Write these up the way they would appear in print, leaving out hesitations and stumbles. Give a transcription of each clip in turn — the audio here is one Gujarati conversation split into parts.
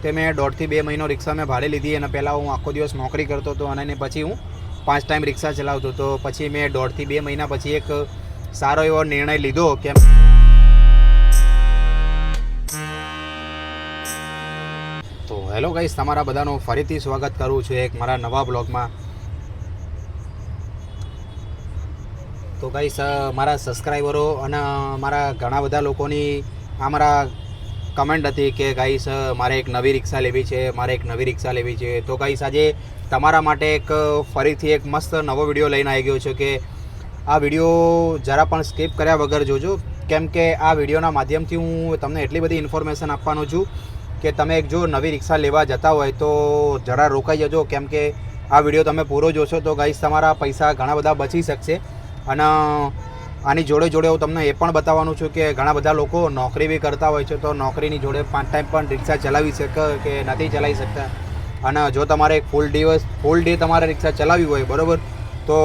તે મેં 1.5 થી 2 મહિનો રિક્ષા મેં ભાડે લીધી અને પહેલાં હું આખો દિવસ નોકરી કરતો હતો અને પછી હું 5 ટાઈમ રિક્ષા ચલાવતો હતો. પછી મેં 1.5 થી 2 મહિના પછી એક સારો એવો નિર્ણય લીધો કે તો હેલો ગાઈસ, તમારા બધાનું ફરીથી સ્વાગત કરું છું એક મારા નવા બ્લોગમાં. તો ગાઈસ, મારા સબસ્ક્રાઈબરો અને મારા ઘણા બધા લોકોની મારા કમેન્ટ હતી કે ગાઈસ મારે એક નવી રિક્ષા લેવી છે. તો ગાઈસ, આજે તમારા માટે એક ફરીથી એક મસ્ત નવો વિડીયો લઈને આવી ગયો છું કે આ વિડીયો જરા પણ સ્કીપ કર્યા વગર જોજો, કેમ કે આ વિડીયોના માધ્યમથી હું તમને એટલી બધી ઇન્ફોર્મેશન આપવાનો છું કે તમે એક જો નવી રિક્ષા લેવા જતા હોય તો જરા રોકાઈ જજો, કેમ કે આ વિડીયો તમે પૂરો જોશો તો ગાઈસ તમારા પૈસા ઘણા બધા બચી શકશે. અને આની જોડે હું તમને એ પણ બતાવવાનું છું કે ઘણા બધા લોકો નોકરી બી કરતા હોય છે, તો નોકરીની જોડે 5 ટાઈમ પણ રિક્ષા ચલાવી શકે કે નથી ચલાવી શકતા. અને જો તમારે એક ફૂલ ડે તમારે રિક્ષા ચલાવવી હોય, બરાબર, તો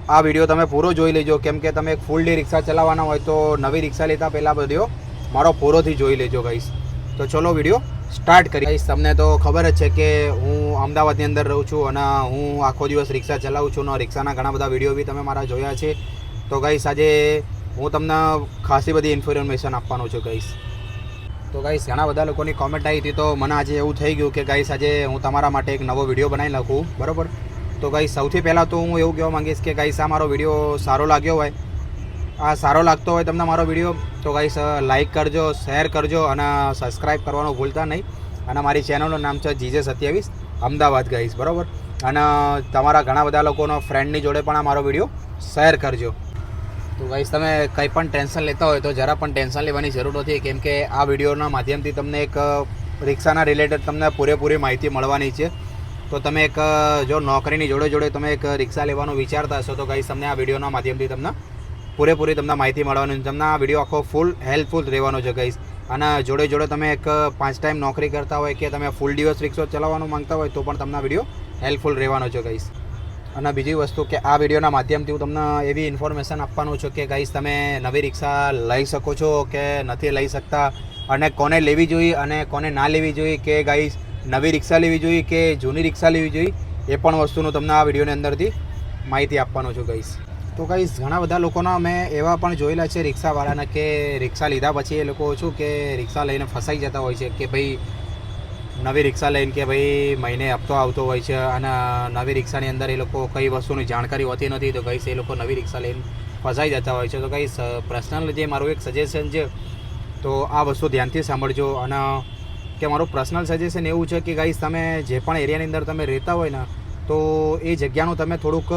આ વિડીયો તમે પૂરો જોઈ લેજો, કેમ કે તમે એક ફૂલ ડે રિક્ષા ચલાવવાના હોય તો નવી રિક્ષા લેતા પહેલાં વિડીયો મારો પૂરોથી જોઈ લેજો ગાઈસ. તો ચલો વિડીયો સ્ટાર્ટ કરીએ. ગાઈસ, તમને તો ખબર જ છે કે હું અમદાવાદની અંદર રહું છું અને હું આખો દિવસ રિક્ષા ચલાવું છું અને રિક્ષાના ઘણા બધા વિડીયો બી તમે મારા જોયા છે. તો ગાઈસ, આજે હું તમને ખાસી બધી ઇન્ફોર્મેશન આપવાનો છું ગાઈસ. તો ગાઈસ, ઘણા બધા લોકોની કોમેન્ટ આવી હતી, તો મને આજે એવું થઈ ગયું કે ગાઈસ આજે હું તમારા માટે એક નવો વિડીયો બનાવી નાખું, બરાબર. તો ગાઈસ, સૌથી પહેલાં તો હું એવું કહેવા માંગીશ કે ગાઈસ આ મારો વિડીયો સારો લાગ્યો હોય, સારો લાગતો હોય તમને મારો વિડીયો, તો ગાઈસ લાઇક કરજો, શેર કરજો અને સબસ્ક્રાઈબ કરવાનું ભૂલતા નહીં. અને મારી ચેનલનું નામ છે GJ27 અમદાવાદ ગાઈસ, બરાબર. અને તમારા ઘણા બધા લોકોનો ફ્રેન્ડની જોડે પણ આ મારો વિડીયો શેર કરજો. તો ગાઈસ, તમે કંઈ પણ ટેન્શન લેતા હોય તો જરા પણ ટેન્શન લેવાની જરૂર નથી, કેમ કે આ વિડીયોના માધ્યમથી તમને એક રિક્ષાના રિલેટેડ તમને પૂરેપૂરી માહિતી મળવાની છે. તો તમે એક જો નોકરીની જોડે તમે એક રિક્ષા લેવાનું વિચારતા હશો તો ગાઈસ તમને આ વિડીયોના માધ્યમથી તમને પૂરેપૂરી તમને માહિતી મળવાની છે. તમને આ વિડીયો આખો ફૂલ હેલ્પફુલ રહેવાનો છે ગાઈસ. અને જોડે તમે એક 5 ટાઈમ નોકરી કરતા હોય કે તમે ફૂલ દિવસ રિક્ષા ચલાવવાનું માંગતા હોય તો પણ તમને આ વિડીયો હેલ્પફુલ રહેવાનો છે ગાઈસ. અને બીજી વસ્તુ કે આ વિડીયોના માધ્યમથી હું તમને એવી ઇન્ફોર્મેશન આપવાનું છું કે ગાઈસ તમે નવી રિક્ષા લઈ શકો છો કે નથી લઈ શકતા, અને કોને લેવી જોઈએ અને કોને ના લેવી જોઈએ, કે ગાઈસ નવી રિક્ષા લેવી જોઈએ કે જૂની રિક્ષા લેવી જોઈએ, એ પણ વસ્તુનું તમને આ વિડીયોની અંદરથી માહિતી આપવાનો છું ગાઈસ. તો ગાઈસ, ઘણા બધા લોકોના મેં એવા પણ જોયેલા છે રિક્ષાવાળાને કે રિક્ષા લીધા પછી એ લોકો શું કે રિક્ષા લઈને ફસાઈ જતા હોય છે કે ભાઈ નવી રિક્ષા લઈને કે ભાઈ મહિને હપ્તો આવતો હોય છે અને નવી રિક્ષાની અંદર એ લોકો કઈ વસ્તુની જાણકારી હોતી નથી, તો ગાઈસ એ લોકો નવી રિક્ષા લઈને ફસાઈ જતા હોય છે. તો ગાઈસ, પર્સનલ જે મારું એક સજેશન છે, તો આ વસ્તુ ધ્યાનથી સાંભળજો. અને કે મારું પર્સનલ સજેશન એવું છે કે ગાઈસ તમે જે પણ એરિયાની અંદર તમે રહેતા હોય ને, તો એ જગ્યાનું તમે થોડુંક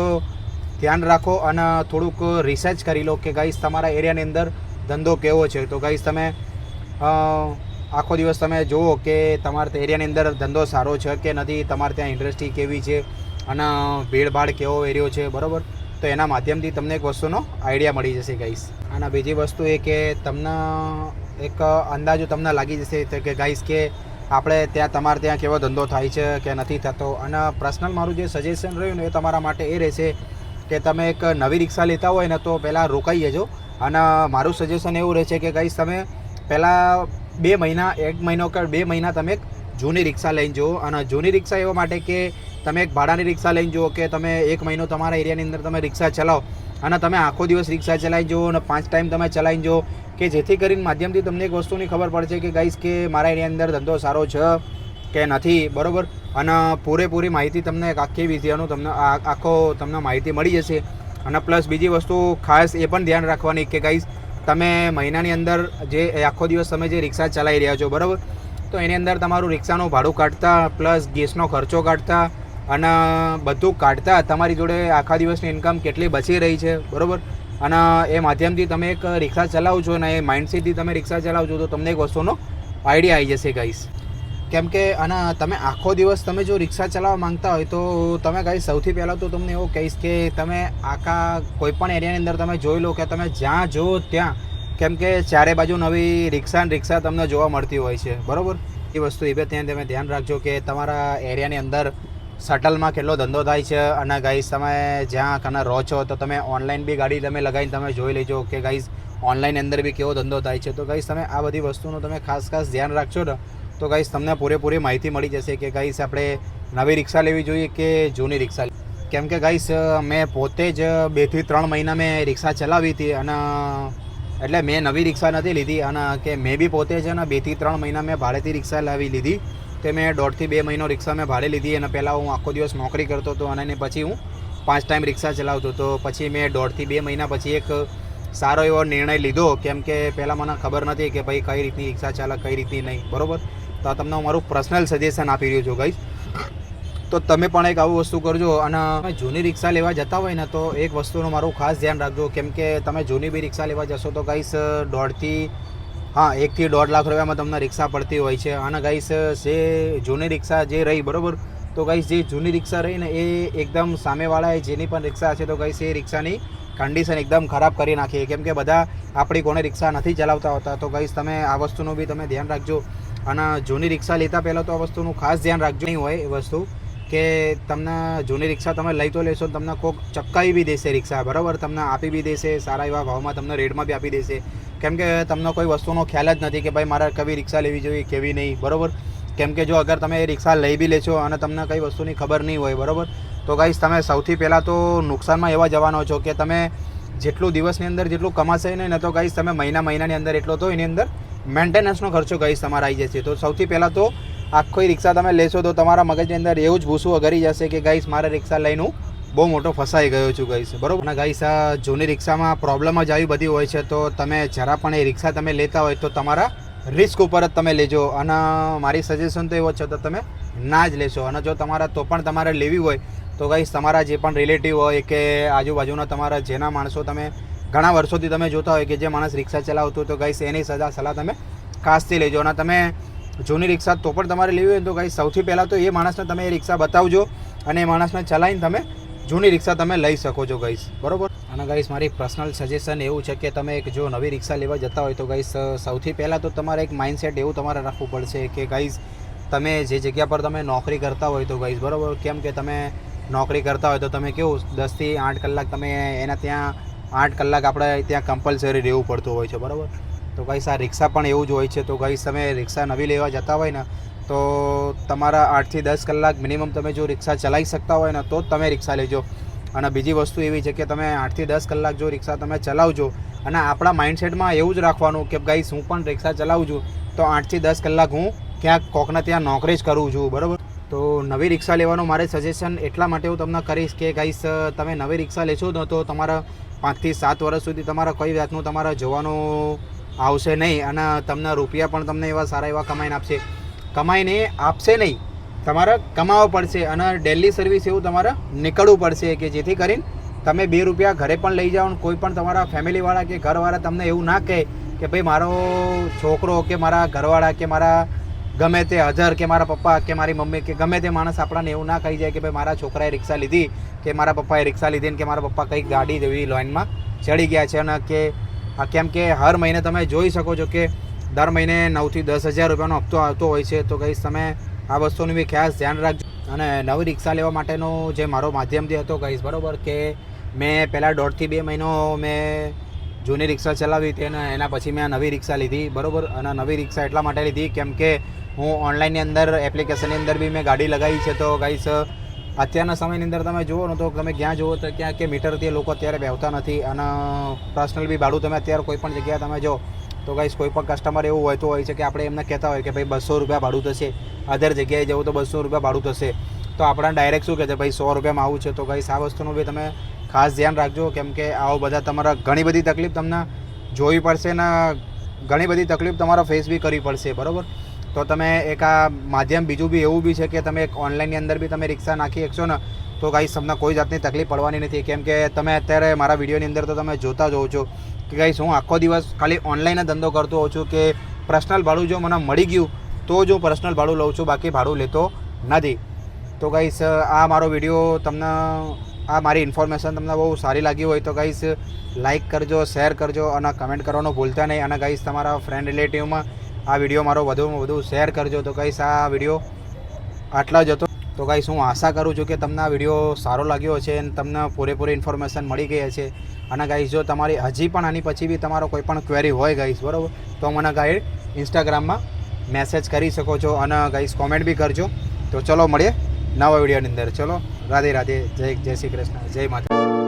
ધ્યાન રાખો અને થોડુંક રિસર્ચ કરી લો કે ગાઈસ તમારા એરિયાની અંદર ધંધો કેવો છે. તો ગાઈસ તમે આખો દિવસ તમે જુઓ કે તમારા એરિયાની અંદર ધંધો સારો છે કે નથી, તમારે ત્યાં ઇન્ડસ્ટ્રી કેવી છે અને ભીડભાડ કેવો એરિયો છે, બરાબર. તો એના માધ્યમથી તમને એક વસ્તુનો આઈડિયા મળી જશે ગાઈસ. અને બીજી વસ્તુ એ કે તમને એક અંદાજો તમને લાગી જશે કે ગાઈસ કે આપણે તમારે ત્યાં કેવો ધંધો થાય છે કે નથી થતો. અને પર્સનલ મારું જે સજેશન રહ્યું ને એ તમારા માટે એ રહેશે કે તમે એક નવી રિક્ષા લેતા હોય ને તો પહેલાં રોકાઈ જજો. અને મારું સજેશન એવું રહે છે કે ગાઈસ તમે પહેલાં 2 મહિના 1 મહિનો કે 2 મહિના તમે એક જૂની રિક્ષા લઈને જુઓ. અને જૂની રિક્ષા એવા માટે કે તમે એક ભાડાની રિક્ષા લઈને જુઓ કે તમે 1 મહિનો તમારા એરિયાની અંદર તમે રિક્ષા ચલાવો અને તમે આખો દિવસ રિક્ષા ચલાવી જુઓ અને 5 ટાઈમ તમે ચલાવીને જુઓ, કે જેથી કરીને માધ્યમથી તમને એક વસ્તુની ખબર પડશે કે ગાઈસ કે મારા એરિયાની અંદર ધંધો સારો છે કે નથી, બરાબર. અને પૂરેપૂરી માહિતી તમને એક આખી વિષયનું તમને માહિતી મળી જશે. અને પ્લસ બીજી વસ્તુ ખાસ એ પણ ધ્યાન રાખવાની કે ગાઈસ તમે મહિનાની અંદર જે આખો દિવસ તમે જે રિક્ષા ચલાવી રહ્યા છો, બરાબર, તો એની અંદર તમારું રિક્ષાનું ભાડું કાઢતા પ્લસ ગેસનો ખર્ચો કાઢતા અને બધું કાઢતા તમારી જોડે આખા દિવસની ઇન્કમ કેટલી બચી રહી છે, બરાબર. અને એ માધ્યમથી તમે એક રિક્ષા ચલાવો છો અને એ માઇન્ડસેટથી તમે રિક્ષા ચલાવો છો તો તમને એક વસ્તુનો આઈડિયા આવી જશે ગાઈસ. કેમ કે અને તમે આખો દિવસ તમે જો રિક્ષા ચલાવવા માંગતા હોય તો તમે ગાઈસ સૌથી પહેલાં તો તમને એવું કહીશ કે તમે આખા કોઈપણ એરિયાની અંદર તમે જોઈ લો કે તમે જ્યાં જો ત્યાં, કેમ કે ચારે બાજુ નવી રિક્ષા તમને જોવા મળતી હોય છે, બરાબર. એ વસ્તુ એ ત્યાં તમે ધ્યાન રાખજો કે તમારા એરિયાની અંદર શટલમાં કેટલો ધંધો થાય છે. અને ગાઈસ તમે જ્યાં કને રહો છો તો તમે ઓનલાઈન બી ગાડી તમે લગાવીને તમે જોઈ લેજો કે ગાઈસ ઓનલાઈન અંદર બી કેવો ધંધો થાય છે. તો ગાઈસ તમે આ બધી વસ્તુનું તમે ખાસ ધ્યાન રાખશો ને તો ગાઈસ તમને પૂરેપૂરી માહિતી મળી જશે કે ગાઈસ આપણે નવી રિક્ષા લેવી જોઈએ કે જૂની રિક્ષા. કેમ કે ગાઈસ મેં પોતે જ 2 થી 3 મહિના મેં રિક્ષા ચલાવી હતી અને એટલે મેં નવી રિક્ષા નથી લીધી અને કે મેં બી પોતે જ ને 2 થી 3 મહિના મેં ભાડેથી રિક્ષા લાવી લીધી. તે મેં 1.5 થી 2 મહિનો રિક્ષા મેં ભાડે લીધી અને પહેલાં હું આખો દિવસ નોકરી કરતો હતો અને પછી હું 5 ટાઈમ રિક્ષા ચલાવતો હતો. પછી મેં 1.5 થી 2 મહિના પછી એક સારો એવો નિર્ણય લીધો. કેમ કે પહેલાં મને ખબર નથી કે ભાઈ કઈ રીતની રિક્ષા ચાલે કઈ રીતની નહીં, બરાબર. તો આ તમને હું મારું પર્સનલ સજેશન આપી રહ્યો છું ગાઈસ. તો તમે પણ એક આવું વસ્તુ કરજો. અને તમે જૂની રિક્ષા લેવા જતા હોય ને તો એક વસ્તુનું મારું ખાસ ધ્યાન રાખજો. કેમ કે તમે જૂની બી રિક્ષા લેવા જશો તો ગાઈસ 1 થી 1.5 લાખ રૂપિયામાં તમને રિક્ષા પડતી હોય છે. અને ગાઈસ જે જૂની રિક્ષા જે રહી, બરાબર, તો ગાઈસ જે જૂની રિક્ષા રહી ને એ એકદમ સામેવાળાએ જેની પણ રિક્ષા હશે તો ગાઈસ એ રિક્ષાની કન્ડિશન એકદમ ખરાબ કરી નાખી. કેમ કે બધા આપણી કોને રિક્ષા નથી ચલાવતા હોતા. તો ગાઈસ તમે આ વસ્તુનું બી તમે ધ્યાન રાખજો. અને જૂની રિક્ષા લેતા પહેલાં તો આ વસ્તુનું ખાસ ધ્યાન રાખજો. નહીં હોય એ વસ્તુ કે તમને જૂની રિક્ષા તમે લઈ તો લેશો, તમને કોઈક ચપકાવી બી દેશે રિક્ષા, બરાબર, તમને આપી બી દેશે સારા એવા ભાવમાં, તમને રેટમાં બી આપી દેશે. કેમ કે તમને કોઈ વસ્તુનો ખ્યાલ જ નથી કે ભાઈ મારે કવી રિક્ષા લેવી જોઈએ કેવી નહીં, બરાબર. કેમ કે જો અગર તમે એ રિક્ષા લઈ બી લેશો અને તમને કઈ વસ્તુની ખબર નહીં હોય, બરાબર, તો ગાઈસ તમે સૌથી પહેલાં તો નુકસાનમાં એવા જવાનો છો કે તમે જેટલું દિવસની અંદર જેટલું કમાશે ને તો ગાઈસ તમે મહિનાની અંદર એટલો તો એની અંદર મેન્ટેનન્સનો ખર્ચો ગાઈસ તમારા આવી જશે. તો સૌથી પહેલાં તો આખી રિક્ષા તમે લેશો તો તમારા મગજની અંદર એવું જ ભૂસું અગરી જશે કે ગાઈસ મારે રિક્ષા લઈને હું બહુ મોટો ફસાઈ ગયો છું ગાઈસ, બરાબર. અને ગાઈસ આ જૂની રિક્ષામાં પ્રોબ્લેમ જ આવી બધી હોય છે. તો તમે જરા પણ એ રિક્ષા તમે લેતા હોય તો તમારા રિસ્ક ઉપર જ તમે લેજો. અને મારી સજેશન તો એવો છે તો તમે ના જ લેશો. અને જો તમારા તો પણ તમારે લેવી હોય તો ગાઈસ તમારા જે પણ રિલેટિવ હોય કે આજુબાજુના તમારા જેના માણસો તમે ઘણા વર્ષોથી તમે જોતા હોય કે જે માણસ રિક્ષા ચલાવતું તો ગાઈસ એની સલાહ તમે ખાસથી લેજો. અને તમે જૂની રિક્ષા તો પણ તમારે લેવી હોય તો ગાઈસ સૌથી પહેલાં તો એ માણસને તમે એ રિક્ષા બતાવજો અને એ માણસને ચલાવીને તમે જૂની રિક્ષા તમે લઈ શકો છો ગાઈસ, બરાબર. અને ગાઈસ મારી પર્સનલ સજેશન એવું છે કે તમે એક જો નવી રિક્ષા લેવા જતા હોય તો ગાઈસ સૌથી પહેલાં તો તમારે એક માઇન્ડસેટ એવું તમારે રાખવું પડશે કે ગાઈસ તમે જે જગ્યા પર તમે નોકરી કરતા હોય તો ગાઈસ, બરાબર, કેમ કે તમે નોકરી કરતા હોય તો તમે કેવું 10 થી 8 કલાક તમે એના ત્યાં 8 કલાક આપણે ત્યાં કમ્પલસરી રહેવું પડતું હોય છે, બરાબર. તો ગાઈસ આ રિક્ષા પણ એવું જ હોય છે. તો ગાઈસ તમે રિક્ષા નવી લેવા જતા હોય ને તો તમારા 8 થી 10 કલાક મિનિમમ તમે જો રિક્ષા ચલાવી શકતા હોય ને તો જ તમે રિક્ષા લેજો. અને બીજી વસ્તુ એવી છે કે તમે 8 થી 10 કલાક જો રિક્ષા તમે ચલાવજો અને આપણા માઇન્ડસેટમાં એવું જ રાખવાનું કે ગાઈસ હું પણ રિક્ષા ચલાવું છું તો 8 થી 10 કલાક હું ક્યાંક કોકને ત્યાં નોકરી જ કરું છું, બરાબર. તો નવી રિક્ષા લેવાનું મારે સજેશન એટલા માટે હું તમને કરીશ કે ગાઈસ તમે નવી રિક્ષા લેશો તો તમારા 5 થી 7 વર્ષ સુધી તમારા કોઈ જાતનું તમારા જોવાનું આવશે નહીં અને તમને રૂપિયા પણ તમને એવા સારા એવા કમાઈને આપશે નહીં, તમારે કમાવવો પડશે. અને ડેલી સર્વિસ એવું તમારે નીકળવું પડશે કે જેથી કરીને તમે 2 રૂપિયા ઘરે પણ લઈ જાઓ. કોઈ પણ તમારા ફેમિલીવાળા કે ઘરવાળા તમને એવું ના કહે કે ભાઈ મારો છોકરો કે મારા ઘરવાળા કે મારા ગમે તે અધર કે મારા પપ્પા કે મારી મમ્મી કે ગમે તે માણસ આપણને એવું ના કહી જાય કે ભાઈ મારા છોકરાએ રિક્ષા લીધી કે મારા પપ્પાએ રિક્ષા લીધી કે મારા પપ્પા કંઈક ગાડી જેવી લાઇનમાં ચડી ગયા છે. અને કે કેમ કે હર મહિને તમે જોઈ શકો છો કે દર મહિને 9 થી 10 હજાર રૂપિયાનો હપ્તો આવતો હોય છે. તો ગાઈસ તમે આ વસ્તુનું બી ખાસ ધ્યાન રાખજો. અને નવી રિક્ષા લેવા માટેનો જે મારો માધ્યમ જે હતો ગાઈસ, બરાબર, કે મેં પહેલાં 1.5 થી 2 મહિનો મેં જૂની રિક્ષા ચલાવી હતી અને એના પછી મેં નવી રિક્ષા લીધી, બરાબર. અને નવી રિક્ષા એટલા માટે લીધી કેમ કે હું ઓનલાઈનની અંદર એપ્લિકેશનની અંદર બી મેં ગાડી લગાવી છે. તો ગાઈસ અત્યારના સમયની અંદર તમે જુઓ ને તો તમે ક્યાં જુઓ તો ક્યાં કે મીટરથી લોકો અત્યારે બેવતા નથી. અને પર્સનલ બી ભાડું તમે અત્યારે કોઈ પણ જગ્યાએ તમે જો તો ગાઈસ કોઈ પણ કસ્ટમર એવું હોય તો હોય છે કે આપણે એમને કહેતા હોય કે ભાઈ 200 રૂપિયા ભાડું થશે, અધર જગ્યાએ જવું તો 200 રૂપિયા ભાડું થશે. તો આપણને ડાયરેક્ટ શું કહે છે ભાઈ 100 રૂપિયામાં આવું છે. તો ગાઈસ આ વસ્તુનું બી તમે ખાસ ધ્યાન રાખજો કેમ કે આવો બધા તમારા ઘણી બધી તકલીફ તમને જોવી પડશે ને ઘણી બધી તકલીફ તમારા ફેસ બી કરવી પડશે, બરાબર. તો તમે એક આ માધ્યમ બીજું બી એવું બી છે કે તમે એક ઓનલાઈનની અંદર બી તમે રિક્ષા નાખી શકશો ને તો ગાઈસ તમને કોઈ જાતની તકલીફ પડવાની નથી. કેમ કે તમે અત્યારે મારા વિડીયોની અંદર તો તમે જોતા જ હોવ છો કે ગાઈસ હું આખો દિવસ ખાલી ઓનલાઈન ધંધો કરતો હોઉં છું કે પર્સનલ ભાડું જો મને મળી ગયું તો જ હું પર્સનલ ભાડું લઉં છું, બાકી ભાડું લેતો નથી. તો ગાઈસ આ મારો વિડીયો તમને આ મારી ઇન્ફોર્મેશન તમને બહુ સારી લાગી હોય તો ગાઈસ લાઇક કરજો, શેર કરજો અને કમેન્ટ કરવાનું ભૂલતા નહીં. અને ગાઈસ તમારા ફ્રેન્ડ રિલેટિવમાં આ વિડીયો મારો વધુમાં વધુ શેર કરજો. તો ગાઈસ આ વિડીયો આટલા જ હતો. તો ગાઈસ હું આશા કરું છું કે તમને આ વિડીયો સારો લાગ્યો છે અને તમને પૂરેપૂરી ઇન્ફોર્મેશન મળી ગઈ છે. અને ગાઈસ જો તમારી હજી પણ આની પછી બી તમારો કોઈ પણ ક્વેરી હોય ગાઈસ, બરાબર, તો મને ગાઈડ ઇન્સ્ટાગ્રામમાં મેસેજ કરી શકો છો અને ગાઈસ કોમેન્ટ બી કરજો. તો ચલો મળીએ નવા વિડીયોની અંદર. ચલો રાધે રાધે, જય શ્રી કૃષ્ણ, જય માતા.